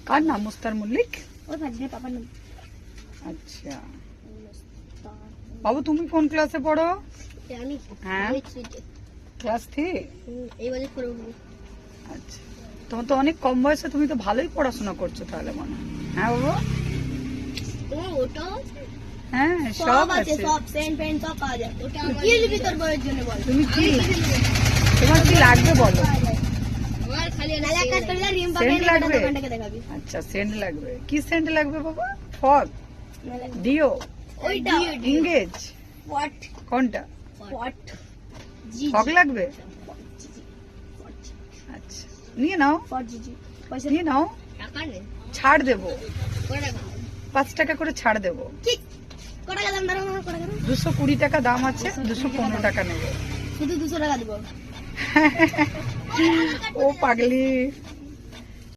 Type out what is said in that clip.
কার নাম? মুস্তার মল্লিক। ওই ভাগ্নের পাপার নাম। আচ্ছা বাবু, তুমি কোন ক্লাসে পড়ো? আমি হ্যাঁ, ক্লাস 3। এই বছর করে উঠবো। আচ্ছা, তোমার তো অনেক কম বয়সে, তুমি তো ভালোই পড়াশোনা করছো তাহলে মনে হয়। হ্যাঁ বাবু? তোমার ওটাও আছে? হ্যাঁ, সব আছে, সব সেন্ট পেন সব পাওয়া যায়। ওটা কি নিবি তোর বউয়ের জন্য বল? তুমি কি, তোমার কি লাগবে বলো? আমার খালি এলাকা করলে রিম পাবে সেন্ট না, লাগবে? দোকানটাকে দেখাবি। আচ্ছা, সেন্ট লাগবে। কি সেন্ট লাগবে বাবা? ফগ, ডিও, ওইটা ইংগেজ, পট কোনটা? পট ফগ লাগবে? আচ্ছা, নিয়ে নাও, পট জিজি পয়সা নিয়ে নাও, টাকা নেই। ছাড় দেবো, কত টাকা? 5 টাকা করে ছাড় দেবো। কি কত টাকা দাম দাঁড়াও, কত টাকা? 220 টাকা দাম আছে, 215 টাকা নেবো। শুধু 200 টাকা দেবো। ও পাগলি।